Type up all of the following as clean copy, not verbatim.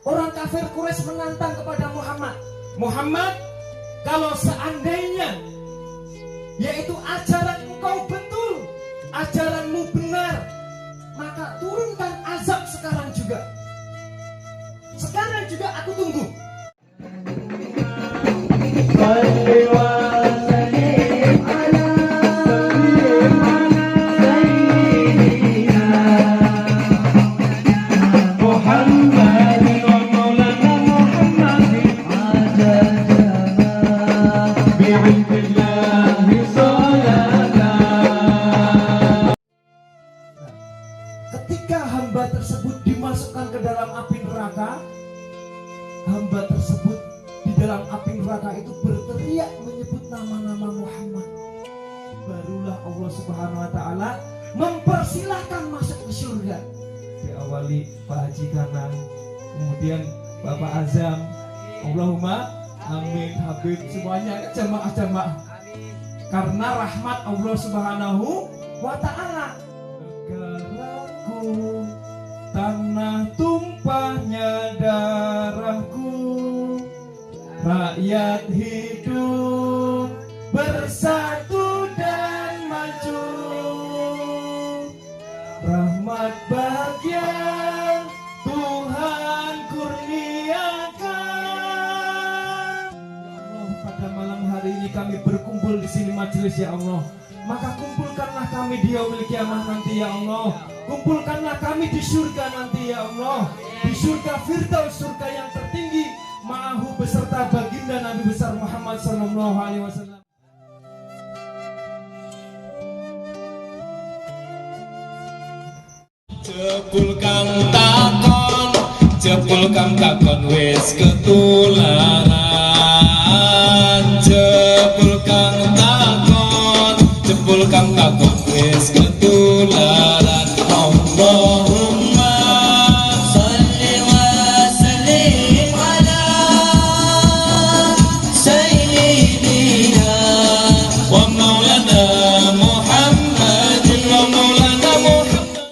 Orang kafir Quraisy menantang kepada Muhammad. Muhammad, kalau seandainya yaitu ajaran engkau betul, ajaranmu benar, maka turunkan azab sekarang juga. Sekarang juga aku tunggu. Ketika hamba tersebut dimasukkan ke dalam api neraka, hamba tersebut di dalam api neraka itu berteriak menyebut nama-nama Muhammad. Barulah Allah Subhanahu wa taala mempersilahkan masuk ke surga. Diawali Pak Haji Kanang, kemudian Bapak Azam. Allahumma amin, Habib, semuanya jamaah-jamaah. Karena rahmat Allah Subhanahu wa taala. Negaraku, tanah tumpahnya darahku, rakyat hidup bersatu dan maju, rahmat bahagia Tuhan kurniakan. Ya Allah, pada malam hari ini kami berkumpul di sini majelis, ya Allah. Maka kumpulkanlah kami di yaumil kiamah nanti, ya Allah. Kumpulkanlah kami di surga nanti, ya Allah. Di surga Firdaus, surga yang tertinggi, ma'ahu beserta baginda Nabi besar Muhammad sallallahu alaihi wasallam. Jebul kang takon wis ketularan. Jebul kang takon wis ketularan. Allahumma sholli wa sallim ala sayyidina wa maulana Muhammadin wa maulana Muhammad.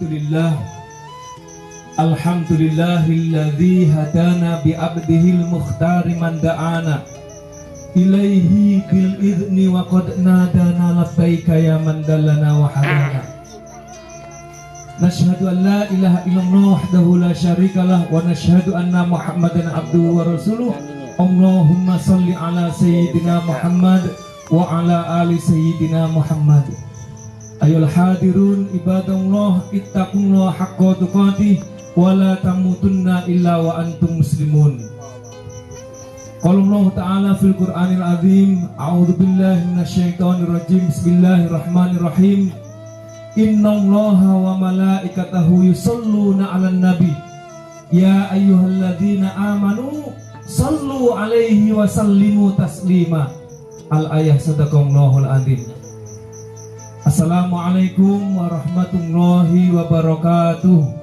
Alhamdulillah. Alhamdulillahilladzi hadana bi abdihil mukhtari man da'ana ilaihi bil idzni wa qad nadana labbaika ya man dallana wa hadana. Nashhadu an la ilaha illallah wahdahu la syarikalah wa nashhadu anna Muhammadan abduhu wa rasuluh. Allahumma salli ala sayyidina Muhammad wa ala ali sayyidina Muhammad. Ayol hadirun ibadallah ittaqullah haqqa tuqatih wa la tamutunna illa wa antum muslimun. Qala Allah Ta'ala fil Qur'anil Azim, a'udzu billahi minasyaitonir rajim. Bismillahirrahmanirrahim. Innallaha wa malaikatahu yusholluna 'alan nabi. Ya ayyuhalladzina amanu shallu 'alaihi wa sallimu taslima. Al-ayah sadaqallahul azim. Assalamualaikum warahmatullahi wabarakatuh.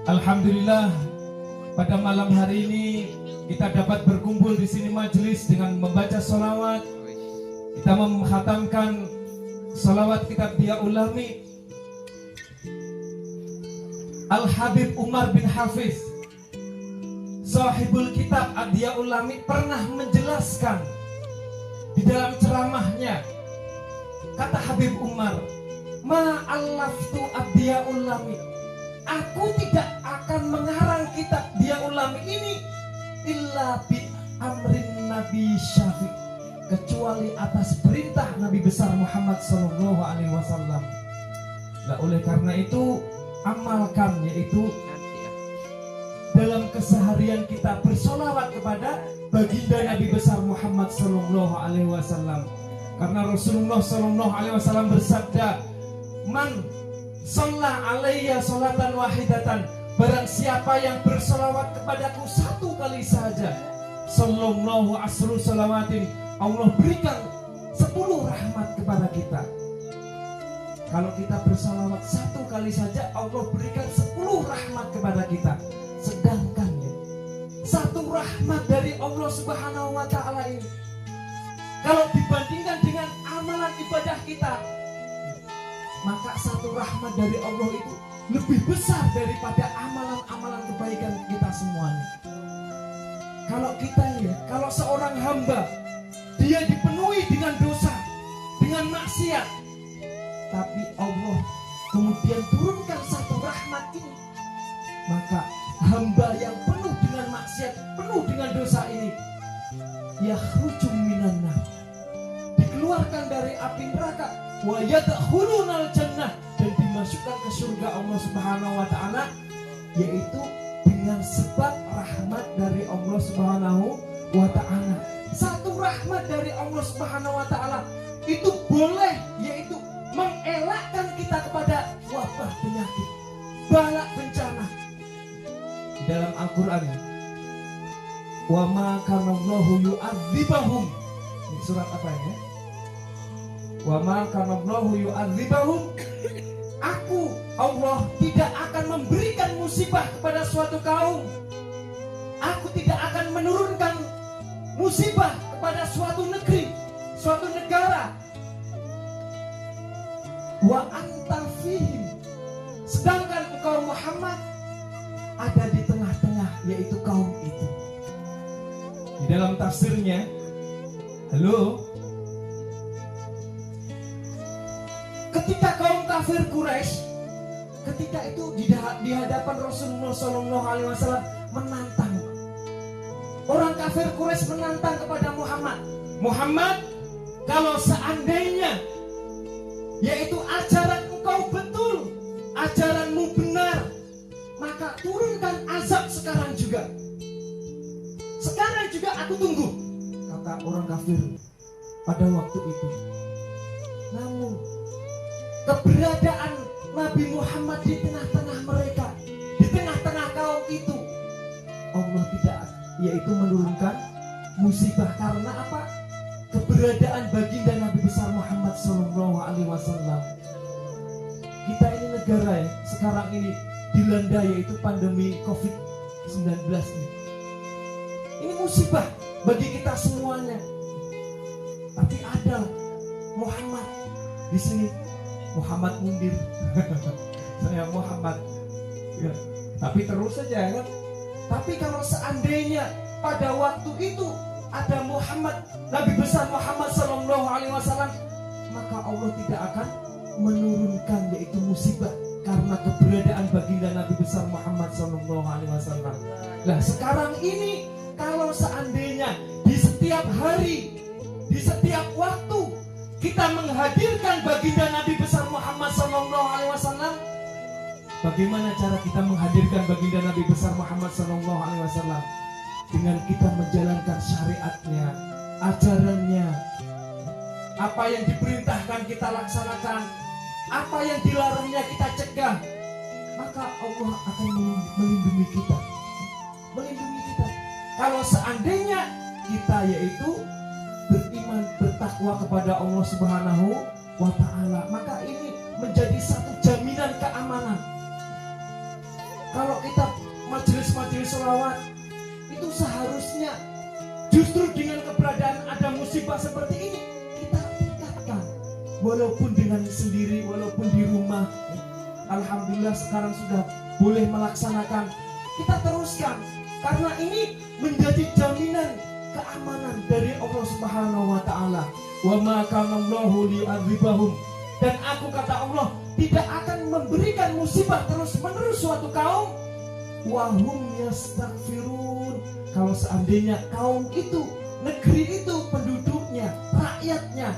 Alhamdulillah, pada malam hari ini kita dapat berkumpul di sini majelis dengan membaca sholawat. Kita menghatamkan sholawat kitab Dia Ulami Al-Habib Umar bin Hafiz, sahibul kitab Dia Ulami, pernah menjelaskan di dalam ceramahnya. Kata Habib Umar, ma'allaftu Dia Ulami, aku tidak akan mengarang kitab Dia Ulami ini illa bi amrin Nabi Syafi', kecuali atas perintah Nabi besar Muhammad sallallahu alaihi wasallam. Nah, oleh karena itu amalkan, yaitu dalam keseharian kita bersolawat kepada baginda Nabi besar Muhammad sallallahu alaihi wasallam. Karena Rasulullah sallallahu alaihi wasallam bersabda, man shalla alayya sholatan wahidatan, barang siapa yang bersolawat kepadaku satu kali saja, sallallahu asru salawatin, Allah berikan 10 rahmat kepada kita. Kalau kita bersolawat satu kali saja, Allah berikan 10 rahmat kepada kita. Sedangkan ya, satu rahmat dari Allah Subhanahu wa ta'ala ini, kalau dibandingkan dengan amalan ibadah kita, maka satu rahmat dari Allah itu lebih besar daripada amalan-amalan kebaikan kita semuanya. Kalau kita ya, kalau seorang hamba dia dipenuhi dengan dosa, dengan maksiat, tapi Allah kemudian turunkan satu rahmat ini, maka hamba yang penuh dengan maksiat, penuh dengan dosa ini, yakhruju minan nar, dikeluarkan dari api neraka, wa yadkhulunal jannah, dan dimasukkan ke surga Allah Subhanahu wa ta'ala, yaitu dengan sebab rahmat dari Allah Subhanahu wa ta'ala. Satu rahmat dari Allah Subhanahu wa ta'ala itu boleh, yaitu mengelakkan kita kepada wabah penyakit, bala bencana. Di dalam Al-Quran, wa ma kana Allahu yu'adzibahum, ini surat apa ya? Wa ma kana Allahu yu'adzibahum, aku Allah tidak akan memberikan musibah kepada suatu kaum, aku tidak akan menurunkan musibah kepada suatu negeri, suatu negara, wa anta fihim, sedangkan engkau Muhammad ada di tengah-tengah, yaitu kaum itu. Di dalam tafsirnya, halo, ketika kaum kafir Quraisy ketika itu di hadapan Rasulullah SAW menantang, orang kafir Quraisy menantang kepada Muhammad, Muhammad, kalau seandainya yaitu ajaran engkau betul, ajaranmu benar, maka turunkan azab sekarang juga. Sekarang juga aku tunggu, kata orang kafir pada waktu itu. Namun keberadaan Nabi Muhammad di tengah-tengah mereka, di tengah-tengah kaum itu, Allah tidak, yaitu menurunkan musibah. Karena apa? Keberadaan baginda Nabi besar Muhammad SAW. Kita ini negara ya, sekarang ini dilanda yaitu pandemi COVID-19 ini. Ini musibah bagi kita semuanya. Tapi ada Muhammad. Di sini Muhammad mundir. Saya Muhammad. Ya. Tapi terus saja kan. Tapi kalau seandainya pada waktu itu ada Muhammad, Nabi besar Muhammad Sallallahu Alaihi Wasallam, maka Allah tidak akan menurunkan yaitu musibah karena keberadaan baginda Nabi besar Muhammad Sallallahu Alaihi Wasallam. Nah sekarang ini kalau seandainya di setiap hari, di setiap waktu kita menghadirkan baginda Nabi besar Muhammad Sallallahu Alaihi Wasallam, bagaimana cara kita menghadirkan baginda Nabi besar Muhammad Sallallahu Alaihi Wasallam? Dengan kita menjalankan syariatnya, ajarannya, apa yang diperintahkan kita laksanakan, apa yang dilarangnya kita cegah, maka Allah akan melindungi kita. Melindungi kita. Kalau seandainya kita yaitu beriman, bertakwa kepada Allah Subhanahu wa Ta'ala, maka ini menjadi satu jaminan keamanan. Kalau kita majelis-majelis sholawat, itu seharusnya justru dengan keberadaan ada musibah seperti ini kita tingkatkan, walaupun dengan sendiri, walaupun di rumah. Alhamdulillah sekarang sudah boleh melaksanakan, kita teruskan karena ini menjadi jaminan keamanan dari Allah Subhanahu wa Ta'ala. Wa ma kana Allahu li'adzibahum, dan aku kata Allah tidak akan memberikan musibah terus-menerus suatu kaum wahum yastaghfirun, kalau seandainya kaum itu, negeri itu, penduduknya, rakyatnya,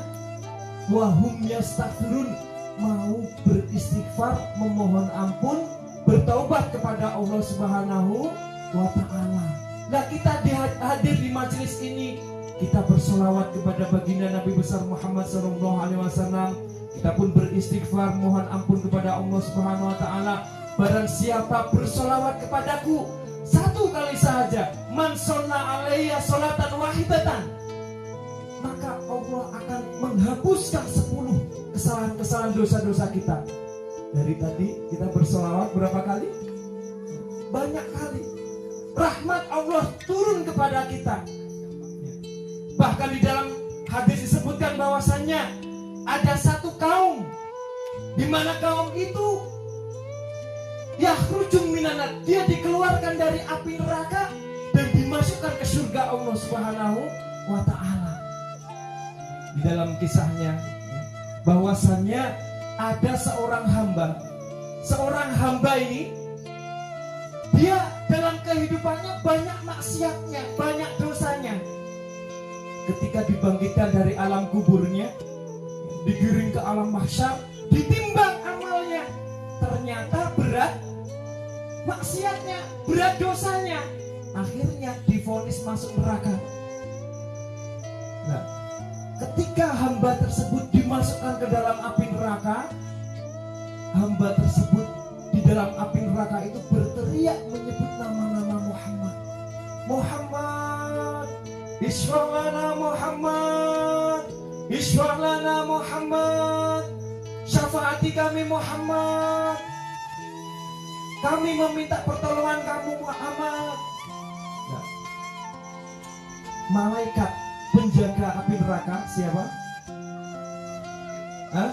wahum yastaghfirun, mau beristighfar, memohon ampun, bertaubat kepada Allah Subhanahu wa Ta'ala. Nah kita hadir di majelis ini, kita bersolawat kepada baginda Nabi besar Muhammad Sallallahu Alaihi Wasallam, kita pun beristighfar, mohon ampun kepada Allah Subhanahu wa Ta'ala. Barang siapa bersolawat kepadaku satu kali saja, man shalla alayya sholatan wahidatan, maka Allah akan menghapuskan 10 kesalahan-kesalahan dosa-dosa kita. Dari tadi kita bersolawat berapa kali? Banyak kali. Rahmat Allah turun kepada kita. Bahkan di dalam hadis disebutkan bahwasannya ada satu kaum, di mana kaum itu yakhrujun minanar, dia dikeluarkan dari api neraka dan dimasukkan ke surga Allah Subhanahu wa Ta'ala. Di dalam kisahnya bahwasannya ada seorang hamba ini, dia dalam kehidupannya banyak maksiatnya, banyak dosanya. Ketika dibangkitkan dari alam kuburnya, digiring ke alam mahsyar, ditimbang amalnya, ternyata berat maksiatnya, berat dosanya, akhirnya divonis masuk neraka. Nah, ketika hamba tersebut dimasukkan ke dalam api neraka, hamba tersebut di dalam api neraka itu berteriak menyebut nama-nama Muhammad. Muhammad, Isfa'lana Muhammad, Isfa'lana Muhammad, syafaati kami Muhammad, kami meminta pertolongan kamu Muhammad. Nah, malaikat penjaga api neraka siapa? Hah?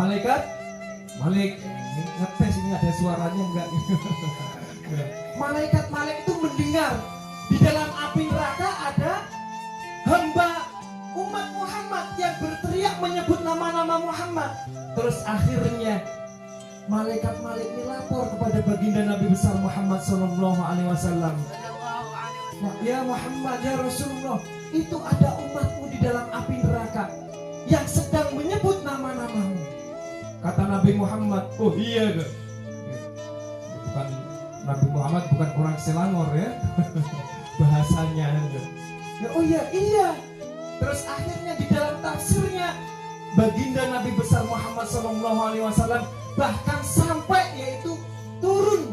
Malaikat? Ngetes ini ada suaranya enggak? Malaikat itu mendengar di dalam api neraka ada hamba umat Muhammad yang berteriak menyebut nama-nama Muhammad. Terus akhirnya malaikat ini lapor kepada baginda Nabi besar Muhammad Sallallahu Alaihi Wasallam. Ya Muhammad, ya Rasulullah, itu ada umatmu di dalam api neraka yang sedang menyebut nama-namamu. Kata Nabi Muhammad, oh iya deh. Bukan Nabi Muhammad bukan orang Selangor ya. Bahasanya ya, oh iya. Terus akhirnya di dalam tafsirnya baginda Nabi besar Muhammad Sallallahu Alaihi Wasallam bahkan sampai yaitu turun,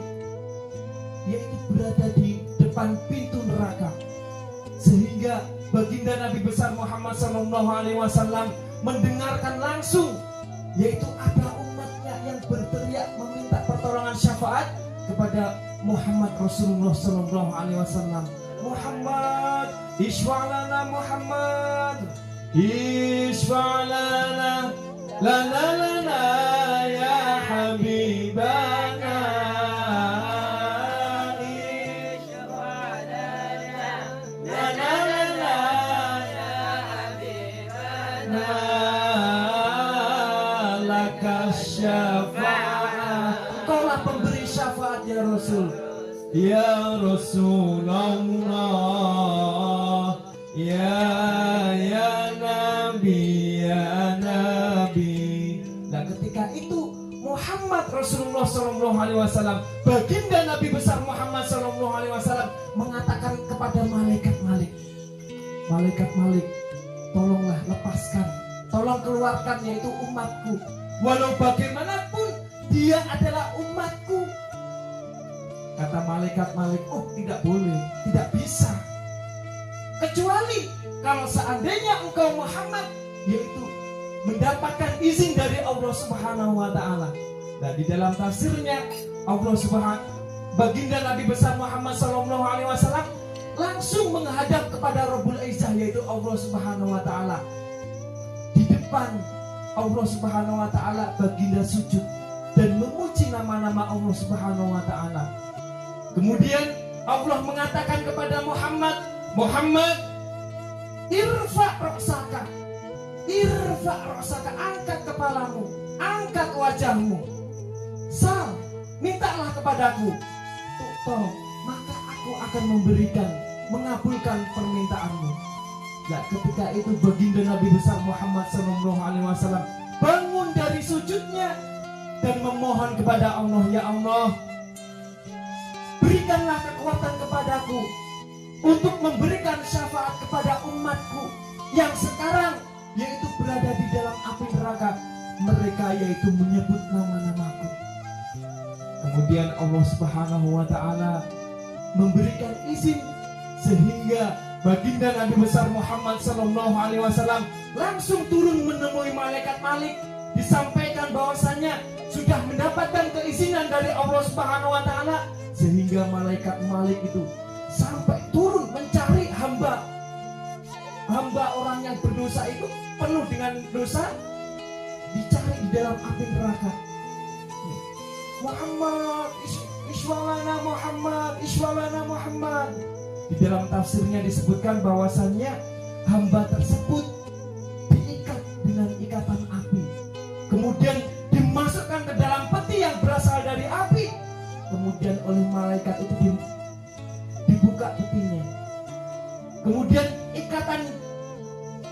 yaitu berada di depan pintu neraka, sehingga baginda Nabi besar Muhammad Sallallahu Alaihi Wasallam mendengarkan langsung, yaitu ada umatnya yang berteriak meminta pertolongan syafaat kepada Muhammad Rasulullah Sallallahu Alaihi Wasallam. Muhammad, Iswa'lana Muhammad, Ishfa' lana lana lana ya habibana. Ishfa' lana lana ya habibana. Laka syafa'ah. Engkaulah pemberi syafaat ya Rasul. Ya Rasulullah, ya Nabi, ya Nabi. Nah, ketika itu Muhammad Rasulullah Sallallahu Alaihi Wasallam, baginda Nabi besar Muhammad Sallallahu Alaihi Wasallam mengatakan kepada malaikat Malik, tolonglah lepaskan, tolong keluarkan, yaitu umatku. Walau bagaimanapun dia adalah umatku. Kata malaikat Malik, oh tidak boleh, tidak bisa. Kecuali kalau seandainya engkau Muhammad, yaitu mendapatkan izin dari Allah Subhanahu wa Ta'ala. Nah, di dalam tafsirnya Allah Subhanahu, baginda Nabi besar Muhammad Sallallahu Alaihi Wasallam langsung menghadap kepada Rabbul Izzah, yaitu Allah Subhanahu wa Ta'ala. Di depan Allah Subhanahu wa Ta'ala baginda sujud dan memuji nama-nama Allah Subhanahu wa Ta'ala. Kemudian Allah mengatakan kepada Muhammad, irfa' ra'saka, angkat kepalamu, angkat wajahmu. Sal, mintalah kepadaku, tolong, maka aku akan mengabulkan permintaanmu. Nah, ketika itu baginda Nabi besar Muhammad Sallallahu Alaihi Wasallam bangun dari sujudnya dan memohon kepada Allah, ya Allah, berikanlah kekuatan kepadaku untuk memberikan syafaat kepada umatku yang sekarang yaitu berada di dalam api neraka. Mereka yaitu menyebut nama-namaku. Kemudian Allah Subhanahu wa Ta'ala memberikan izin sehingga baginda Nabi besar Muhammad Sallallahu Alaihi Wasallam langsung turun menemui malaikat Malik, disampaikan bahwasannya sudah mendapatkan keizinan dari Allah Subhanahu wa Ta'ala, sehingga malaikat Malik itu sampai turun mencari hamba orang yang berdosa itu, penuh dengan dosa, dicari di dalam api neraka. Muhammad, iswalana Muhammad, iswalana Muhammad. Di dalam tafsirnya disebutkan bahwasannya hamba tersebut diikat dengan ikatan api, kemudian dimasukkan ke dalam peti yang berasal dari api. Kemudian oleh malaikat itu dibuka petinya. Kemudian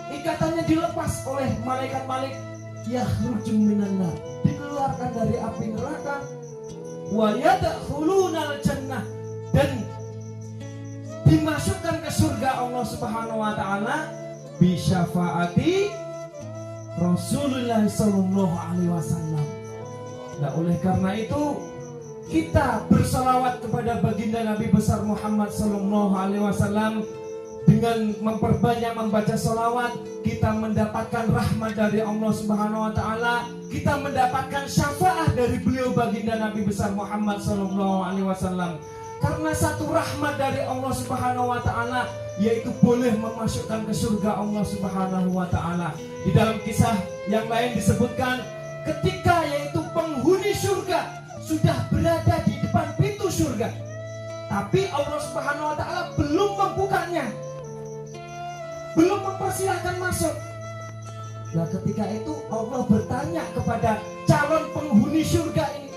ikatannya dilepas oleh malaikat Malik. Yakhruju minan nar, dikeluarkan dari api neraka. Wa yadkhulunal jannah, dan dimasukkan ke surga Allah Subhanahu wa Ta'ala bi syafaati Rasulullah Sallallahu Alaihi Wasallam. Nah, oleh karena itu kita bersalawat kepada baginda Nabi besar Muhammad Sallallahu Alaihi Wasallam. Dengan memperbanyak membaca salawat, kita mendapatkan rahmat dari Allah Subhanahu wa Ta'ala. Kita mendapatkan syafaat dari beliau baginda Nabi besar Muhammad Sallallahu Alaihi Wasallam. Karena satu rahmat dari Allah Subhanahu wa Ta'ala, yaitu boleh memasukkan ke surga Allah Subhanahu wa Ta'ala. Di dalam kisah yang lain disebutkan, ketika yaitu penghuni surga sudah berada di depan pintu surga, tapi Allah Subhanahu wa Ta'ala belum membukanya, belum mempersilahkan masuk. Nah, ketika itu Allah bertanya kepada calon penghuni surga ini,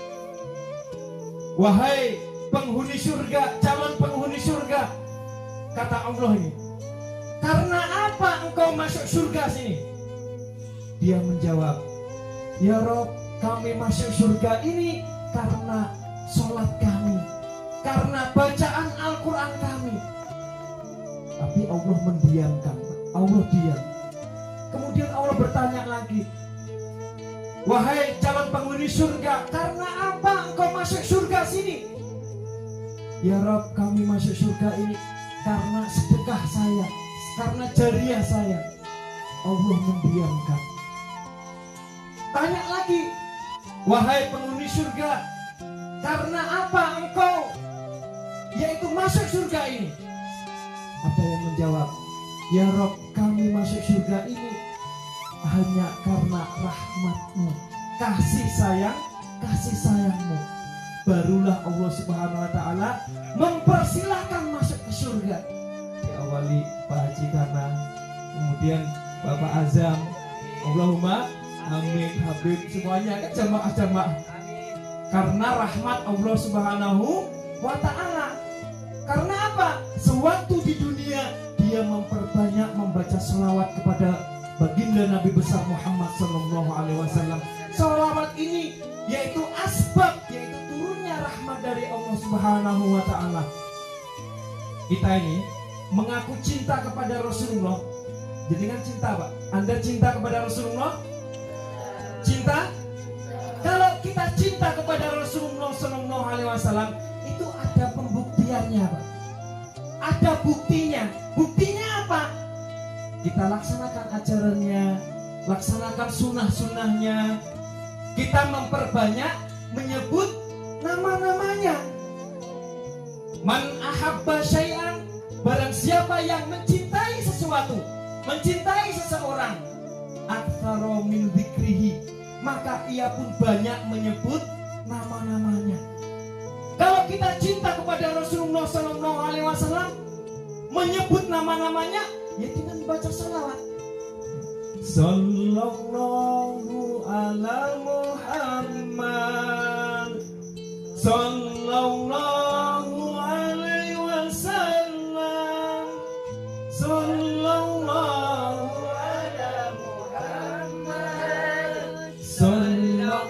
wahai penghuni surga, calon penghuni surga, kata Allah ini, karena apa engkau masuk surga sini? Dia menjawab, ya Rob, kami masuk surga ini karena sholat kami, karena bacaan Al-Quran kami. Tapi Allah mendiamkan, Allah diam. Kemudian Allah bertanya lagi, wahai calon penghuni surga, karena apa engkau masuk surga sini? Ya Rob, kami masuk surga ini karena sedekah saya, karena jariah saya. Allah mendiamkan. Tanya lagi, wahai penghuni surga, karena apa engkau yaitu masuk surga ini? Ada yang menjawab, Ya Rob, kami masuk surga ini hanya karena rahmat-Mu, kasih sayang-Mu. Barulah Allah Subhanahu wa taala mempersilahkan masuk ke surga. Diawali Pak Haji Kana, kemudian Bapak Azam. Allahumma amin, Habib, semuanya kan jamaah-jamaah. Karena rahmat Allah Subhanahu wa taala. Karena apa? Sewaktu di dunia dia memperbanyak membaca selawat kepada baginda Nabi besar Muhammad sallallahu alaihi wasallam. Selawat ini yaitu asbab, yaitu turunnya rahmat dari Allah Subhanahu wa taala. Kita ini mengaku cinta kepada Rasulullah. Jadi kan cinta, Pak. Anda cinta kepada Rasulullah? Cinta? Kalau kita cinta kepada Rasulullah sallallahu alaihi wasallam, itu ada pembuktiannya, Pak. Ada buktinya. Buktinya apa? Kita laksanakan ajarannya, laksanakan sunnah-sunnahnya. Kita memperbanyak menyebut nama-namanya. Man ahabba syai'an, barang siapa yang mencintai sesuatu, mencintai seseorang, aktsara min dzikrihi, maka ia pun banyak menyebut nama-namanya. Kalau kita cinta kepada Rasulullah sallallahu alaihi wasallam, menyebut nama-namanya ya dengan baca salawat. Sallallahu ala Muhammad, sallallahu alaihi wasallam, sallallahu ala Muhammad, sallallahu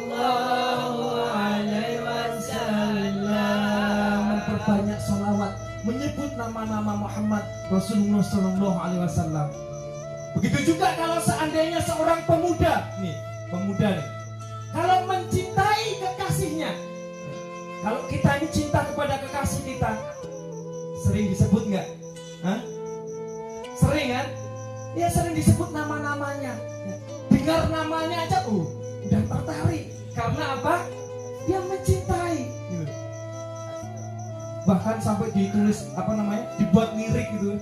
alaihi wasallam. Memperbanyak salawat, menyebut nama-nama Muhammad Rasulullah sallallahu alaihi wasallam. Begitu juga kalau seandainya seorang pemuda nih, kalau mencintai kekasihnya, kalau kita ini cinta kepada kekasih kita, sering disebut nggak? Sering kan? Ya sering disebut nama-namanya. Dengar namanya aja, udah tertarik. Karena apa? Dia mencintai. Bahkan sampai ditulis dibuat lirik gitu.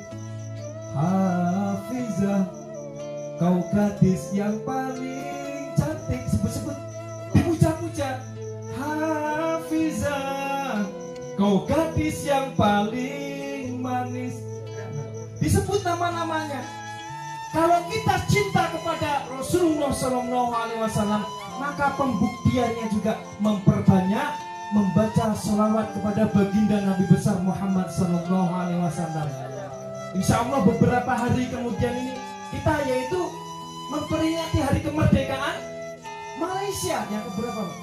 Hafizah, kau gadis yang paling cantik, sebut-sebut, dipuja-puja. Hafizah, kau gadis yang paling manis, disebut nama-namanya. Kalau kita cinta kepada Rasulullah SAW, maka pembuktiannya juga memperbanyak membaca sholawat kepada baginda Nabi besar Muhammad SAW. Insya Allah beberapa hari kemudian ini kita yaitu memperingati hari kemerdekaan Malaysia yang keberapa, Pak?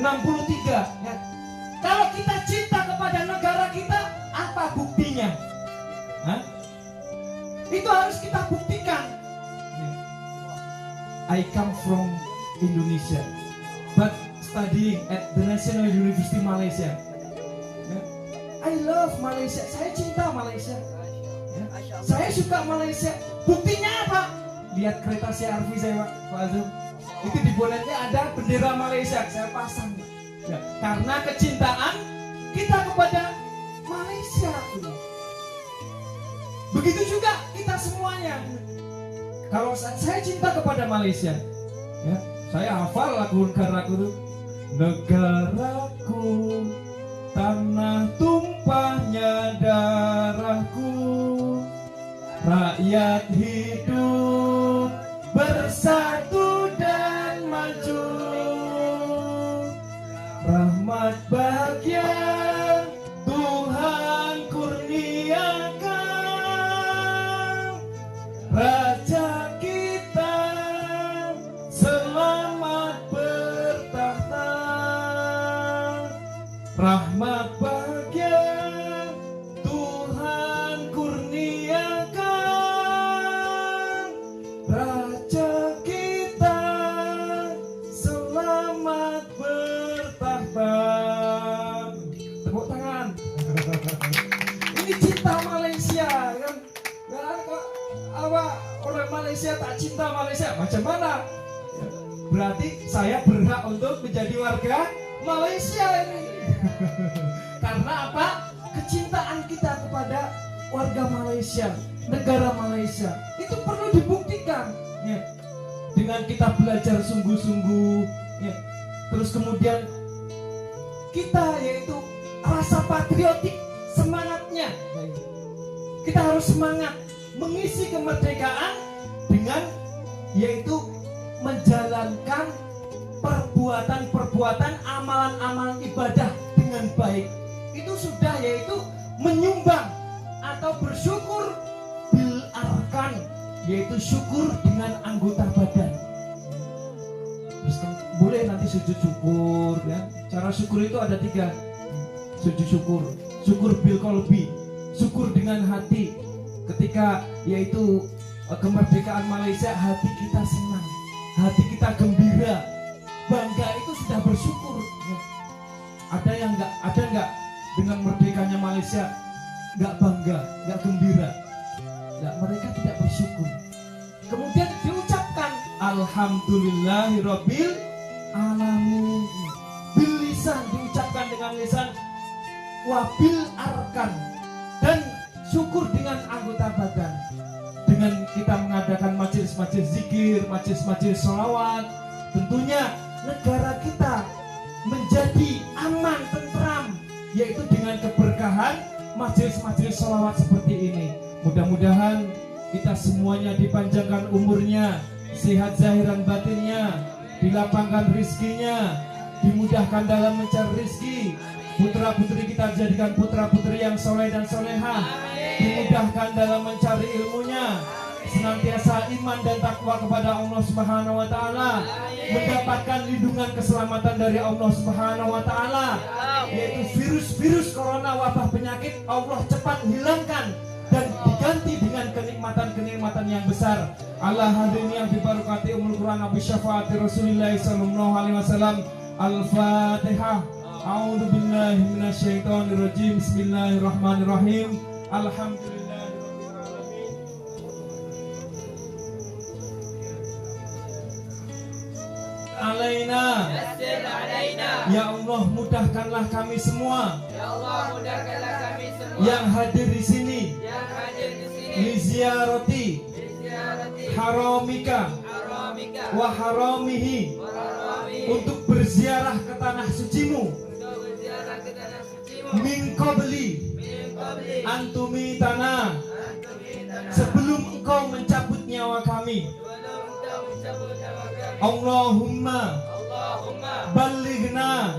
63 ya. Kalau kita cinta kepada negara kita, apa buktinya? Itu harus kita buktikan. I come from Indonesia, but studying at the National University Malaysia. I love Malaysia. Saya cinta Malaysia. Saya suka Malaysia. Buktinya apa? Lihat kereta CRV saya, Pak Azam. Itu di bonetnya ada bendera Malaysia. Saya pasang. Ya, karena kecintaan kita kepada Malaysia. Begitu juga kita semuanya. Kalau saya cinta kepada Malaysia, ya, saya hafal lagu negaraku. Negaraku, tanah tumpahnya darahku, rakyat hidup bersatu dan maju, rahmat bahagia Tuhan kurniakan, Raja kita selamat bertahta, rahmat bahagia Tuhan kurniakan, Raja kita selamat bertahta. Tepuk tangan. Ini cinta Malaysia kan? Orang Malaysia tak cinta Malaysia, macam mana? Berarti saya berhak untuk menjadi warga Malaysia ini. Karena apa? Kecintaan kita kepada warga Malaysia, negara Malaysia. Itu perlu dibuktikan ya. Dengan kita belajar sungguh-sungguh ya. Terus kemudian kita yaitu rasa patriotik, semangatnya kita harus semangat mengisi kemerdekaan dengan yaitu menjalankan perbuatan-perbuatan, amalan-amalan ibadah dengan baik. Itu sudah yaitu menyumbang atau bersyukur bil arkan, yaitu syukur dengan anggota badan. Terus boleh nanti sujud syukur ya. Cara syukur itu ada 3. Sujud syukur, syukur bil qalbi, syukur dengan hati. Ketika yaitu kemerdekaan Malaysia, hati kita senang, hati kita gembira, bangga, itu sudah bersyukur ya. Ada nggak dengan merdekanya Malaysia nggak bangga, nggak gembira? Nggak, mereka tidak bersyukur. Kemudian diucapkan alhamdulillahirabbil alamin. Bil lisan, diucapkan dengan lisan, wabil arkan, dan syukur dengan anggota badan. Dengan kita mengadakan majelis-majelis zikir, majelis-majelis sholawat, tentunya negara kita menjadi aman, tentram, yaitu dengan keberkahan majelis-majelis sholawat seperti ini. Mudah-mudahan kita semuanya dipanjangkan umurnya, sehat zahiran batinnya, dilapangkan rizkinya, dimudahkan dalam mencari rizki. Putra-putri kita jadikan putra-putri yang soleh dan solehah, dimudahkan dalam mencari ilmunya, senantiasa iman dan takwa kepada Allah Subhanahu wa taala, mendapatkan lindungan keselamatan dari Allah Subhanahu wa taala, yaitu virus-virus corona, wabah penyakit, Allah cepat hilangkan dan diganti dengan kenikmatan-kenikmatan yang besar. Allah hadirin yang diberkati umul Quran Nabi syafaati Rasulullah sallallahu alaihi wasallam. Al-Fatihah. A'udzu billahi minasyaitonir rajim. Bismillahirrahmanirrahim. Alhamdulillahirabbil alamin. Alaina. Ya Allah, mudahkanlah kami semua. Ya Allah, mudahkanlah kami semua Yang hadir di sini. Li ziarati haramika wa haramihi, untuk berziarah ke tanah sucimu. Min qabli antumi tanah, sebelum engkau mencabut nyawa kami. Allahumma balighna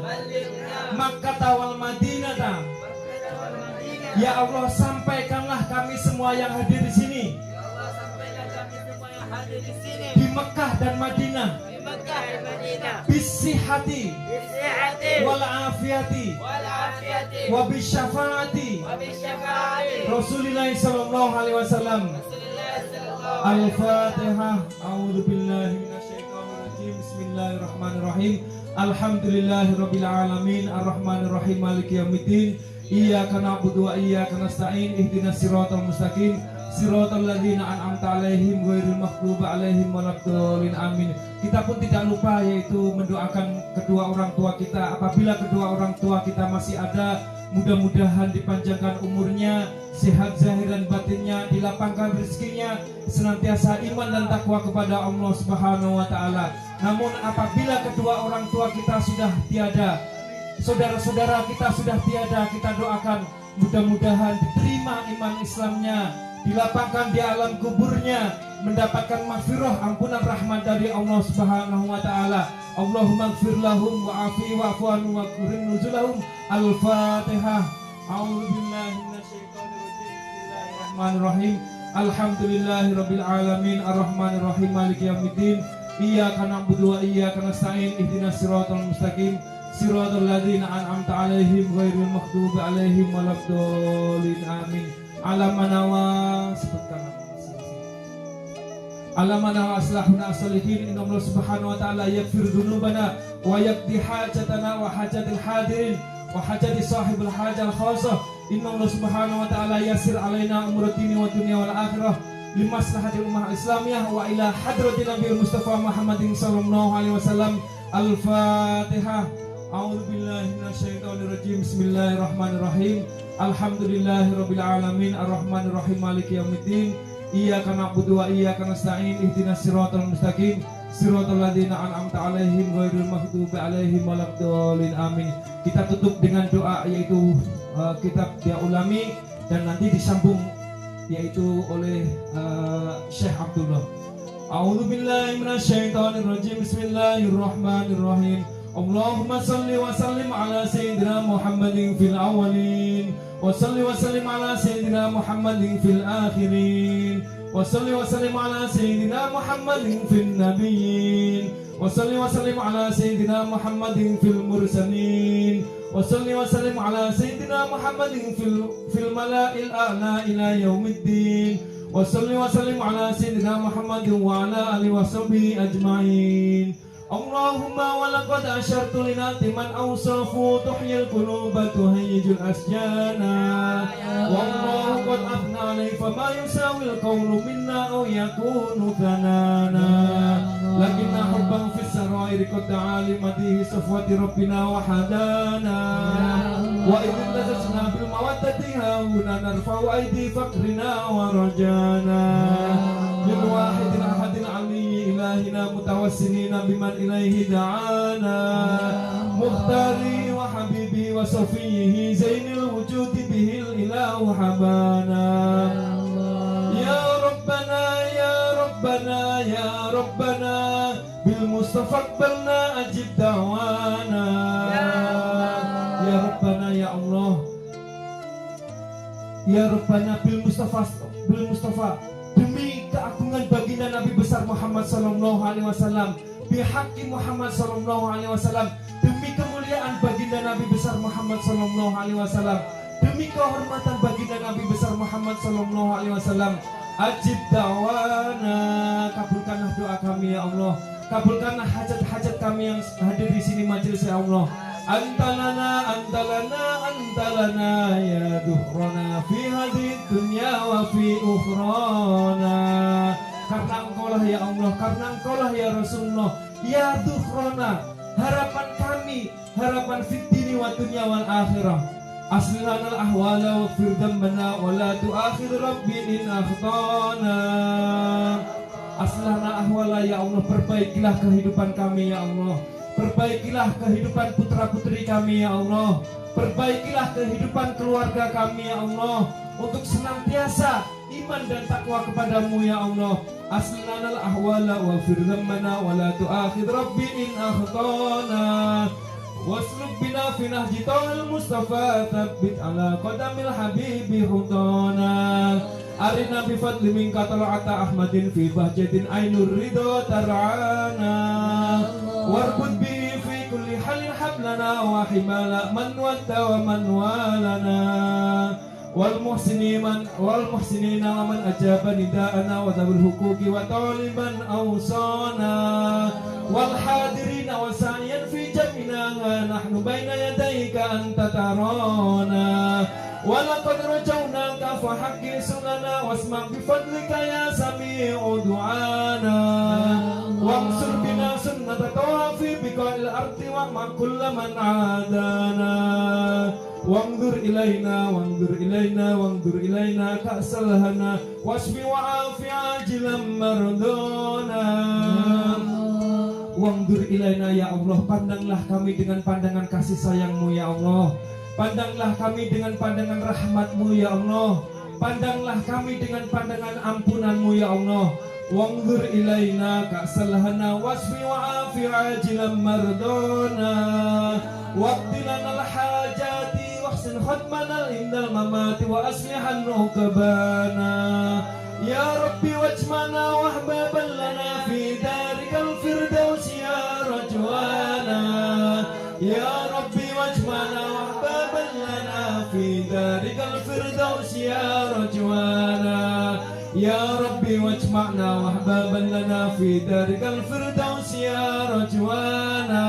Makkah wal Madinah. Ya Allah, sampaikanlah kami semua yang hadir di sini di Mekah dan Madinah, bisihati wal afiyati wa bisyafaati Rasulillah sallallahu alaihi wasallam. Al-Fatihah. A'udzu billahi minasyaitonir rajim. Bismillahirrahmanirrahim. Alhamdulillahirabbil alamin, arrahmanir rahim, maliki yaumiddin. Iyyaka na'budu wa iyyaka nasta'in. Ihdinas siratal mustaqim, siratal ladzina an'amta 'alaihim ghairil maghdubi 'alaihim waladdallin. Amin. Kita pun tidak lupa yaitu mendoakan kedua orang tua kita. Apabila kedua orang tua kita masih ada, mudah-mudahan dipanjangkan umurnya, sehat zahir dan batinnya, dilapangkan rezekinya, senantiasa iman dan takwa kepada Allah Subhanahu wa taala. Namun apabila kedua orang tua kita sudah tiada, saudara-saudara kita sudah tiada, kita doakan mudah-mudahan diterima iman Islamnya, dilapangkan di alam kuburnya, mendapatkan maghfirah, ampunan rahmat dari Allah Subhanahu wa taala. Allahumma ighfir lahum wa'afi wa'fu anhum wa'krim nuzulahum. Al-Fatihah. A'udzu billahi minasyaitonir rajim. Bismillahirrahmanirrahim. Alhamdulillahirabbil alamin, arrahmanir rahim, maliki yaumiddin. Iyyaka na'budu wa iyyaka nasta'in. Ihdinas siratal mustaqim, siratal ladzina an'amta 'alaihim ghairil maghdubi 'alaihim waladdallin. Amin. Alamanawa, sebutkan alamana wa aslahuna as-salihin. Inna Allah subhanahu wa ta'ala yaghfir dhunubana wa yaqdi hajatana wa hajatil hadirin wa hajati sahibul hajal khasah. Inna Allah subhanahu wa ta'ala yasir alaina umur dini wa dunia wal akhirah limaslahatil ummah islamiyah wa ila hadratin nabiyil mustafa Muhammadin sallallahu alaihi wasallam. Al-Fatihah. A'udzu billahi minasyaitonir rajim. Bismillahirrahmanirrahim. Alhamdulillahirabbil alamin arrahmanir rahim maliki yaumiddin. Iyyaka na'budu wa iyyaka nasta'in ihdinas siratal mustaqim siratal ladzina an'amta 'alaihim ghairil maghdubi 'alaihim waladdallin amin. Kita tutup dengan doa yaitu kitab Dia Ulami dan nanti disambung yaitu oleh Syekh Abdullah. A'udzu billahi minasyaitonir rajim. Bismillahirrahmanirrahim. Allahumma salli wa sallim ala sayyidina Muhammadin fil awwalin wa salli wa sallim ala sayyidina Muhammadin fil akhirin wa salli wa sallim ala sayyidina Muhammadin fil nabiyyin wa salli wa sallim ala sayyidina Muhammadin fil mursalin wa salli wa sallim ala sayyidina Muhammadin fil mala'il a'la ila yaumiddin wa salli wa sallim ala sayyidina Muhammadin wa ala alihi wa sahbihi ajma'in. Allahumma wa laqad asyartu linati man awsafu tuhyil quluba tuhayyijul asjana wa Allahu qad afna alayhi fama yusawil qawlu minna aw yakunu thanana lakinna hubban fis sarairi qad ta'ali madihi safwati rabbina wa hadana wa idin lazasna bil mawaddati hauna narfa'u aidi faqrina wa rajana lil wahidil ahadil ali ilahina mutawassilina biman ilaihi da'ana muhtari wa habibi wa safihi zainil wujudi bihil ilahu habana ya rabbana ya rabbana ya rabbana bil mustafa aqbalna ajib da'wana ya rabbana ya Allah ya rabbana bil mustafa demi keagungan baginda Nabi besar Muhammad sallallahu alaihi wasallam, bihaqi Muhammad sallallahu alaihi wasallam, demi kemuliaan baginda Nabi besar Muhammad sallallahu alaihi wasallam, demi kehormatan baginda Nabi besar Muhammad sallallahu alaihi wasallam, ajib da'wana, kabulkanlah doa kami ya Allah, kabulkanlah hajat-hajat kami yang hadir di sini majelis ya Allah. Antalana ya duhrana fi hadhihi dunya wa fi ukhrana. Karena engkaulah ya Allah, karena engkaulah ya Rasulullah, ya duhrana, harapan kami, harapan fid dini wa dunya wal akhirah. Aslihana al ahwala wa fir dambana wa la tu'akhir rabbi in akhtana. Aslihana ahwala ya Allah, perbaikilah kehidupan kami ya Allah. Perbaikilah kehidupan putra-putri kami ya Allah. Perbaikilah kehidupan keluarga kami ya Allah, untuk senantiasa iman dan takwa kepadamu ya Allah. Aslinanal ahwala wa firdammana wa la tu'akhid rabbi in akhtana. Wasluk bina fi nahji tawil mustafa thabbit ala qadamil habibi hutana. Arina bi fadli minka tal'ata ahmadin fi bahjatin ainur ridho tar'ana. Warbud bi fi kulli halin hablana wa himala man wadda wa man walana. Wal muhsinina wa man ajaba nida'ana wa dhabil huquqi wa taliban awsana. Wal hadirina wa sa'yan fi jamina nahnu baina yadayka anta tarana. Wa laqad rajawnaka fa haqqi sunana wasma' bi fadlika ya sami'u du'ana. Wansur bina sunnata tawafi biqa'il ardi wa ma kulla man adana. Wangdur ilaina ka'salhana wasbi wa afi ajilam mardona. Wangdur ilaina ya Allah, pandanglah kami dengan pandangan kasih sayangmu ya Allah. Pandanglah kami dengan pandangan rahmatmu ya Allah. Pandanglah kami dengan pandangan ampunanmu ya Allah. Wangdur ilaina ka'salhana wasbi wa afi ajilam mardona. Waqtilana al-hajati wahsin khatmana indal mamati wa aslihan uqbana. Ya Rabbi wajmana wahbaban lana fi darikal firdaus ya rajwana. Ya Rabbi wajmana wahbaban lana fi darikal firdaus ya rajwana. Ya Rabbi wajma'na wahbaban lana fi darikal firdaus ya rajwana.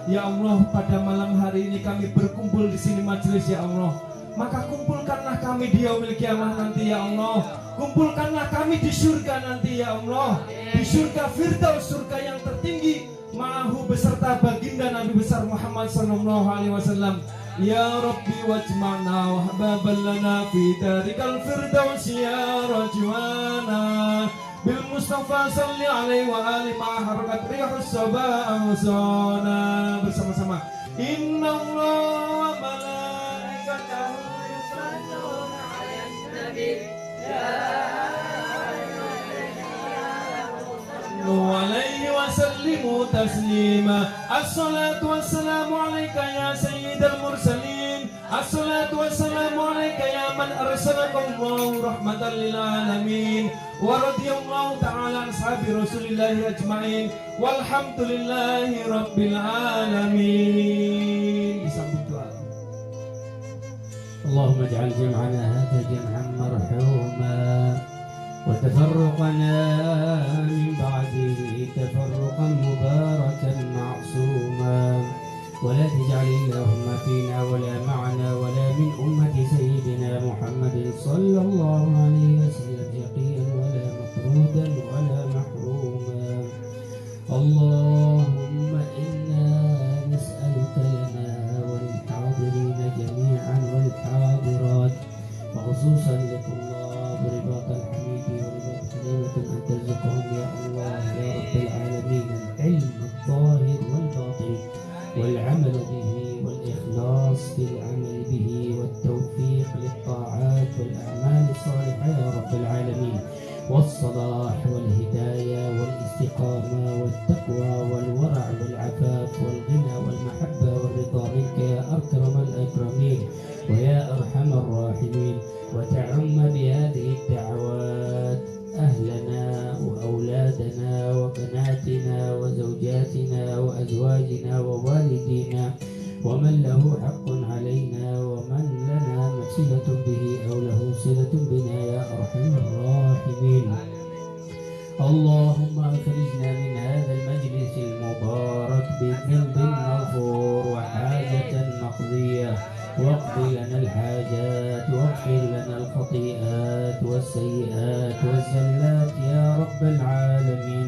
Ya Allah, pada malam hari ini kami berkumpul di sini majelis ya Allah. Maka kumpulkanlah kami di yaumil kiamah nanti ya Allah. Kumpulkanlah kami di surga nanti ya Allah. Di surga Firdaus, surga yang tertinggi, ma'ahu beserta baginda Nabi besar Muhammad sallallahu alaihi wasallam. يا ربي واجمعنا وحبابا لنا في دارك الفردوس يا رجوانا بالمصطفى صل عليه وآله مع حركة ريح الصبا أوصانا bersama-sama إن الله وملائكته يصلون على النبي عليه وسلموا تسليما الصلاة والسلام عليك يا سيد المرسلين الصلاة والسلام عليك يا من أرسلك الله رحمة للعالمين ورضي الله تعالى عن أصحاب رسول الله أجمعين والحمد لله رب العالمين. Disambung doa. اللهم اجعل جمعنا هذا جمعا مرحوما وتفرقنا من بعده تفرقا مباركا معصوما ولا تجعل اللهم فينا ولا معنا ولا من أمة سيدنا محمد صلى الله عليه وسلم شقيا ولا مطرودا ولا محروما. اللهم إنا نسألك لنا وللحاضرين جميعا والحاضرات وخصوصا لكم الله برباط الحميد ورباط حليمة أن ترزقهم يا الله يا رب العالمين العلم الظاهر والباطن والعمل به والإخلاص في العمل به والتوفيق للطاعات والأعمال الصالحة يا رب العالمين والصلاح والهداية والاستقامة والتقوى والورع والعفاف والغنى والمحبة والرضا منك يا أكرم الأكرمين ويا أرحم الراحمين وتعم بهذه الدعوات أهلنا وأولادنا وبناتنا وزوجاتنا وأزواجنا ووالدينا ومن له حق علينا ومن لنا صلة به أو له صلة بنا يا أرحم الراحمين. اللهم أخرجنا من هذا المجلس المبارك بذنب مغفور وحاجة مقضية واقض لنا الحاجات واغفر لنا الخطيئات والسيئات والزلات يا رب العالمين.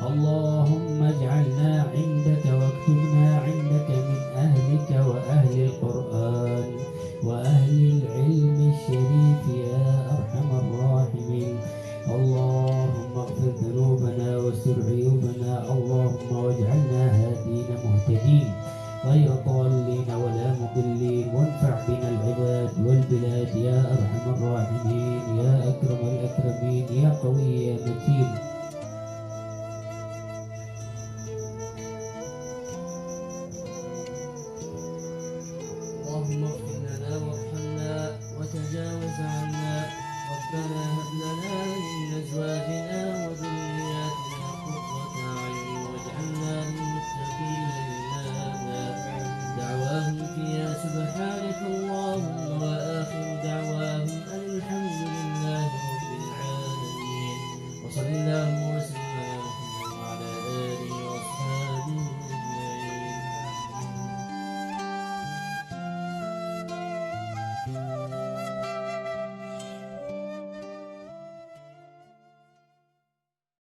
اللهم اجعلنا عندك واكتبنا عندك من أهلك وأهل القرآن وأهل العلم الشريف يا أرحم الراحمين. اللهم اغفر ذنوبنا واستر عيوبنا اللهم واجعلنا هادين مهتدين غير ضالين ولا مضلين وانفع بنا العباد والبلاد يا أرحم الراحمين يا أكرم الأكرمين يا قوي يا متين. اللهم اغفر لنا وارحمنا وتجاوز عنا ربنا هب لنا من أزواجنا وذرياتنا قرة أعين واجعلنا للمتقين إماما. دعواهم فيها سبحانك اللهم وآخر دعواهم أن الحمد لله رب العالمين وصل اللهم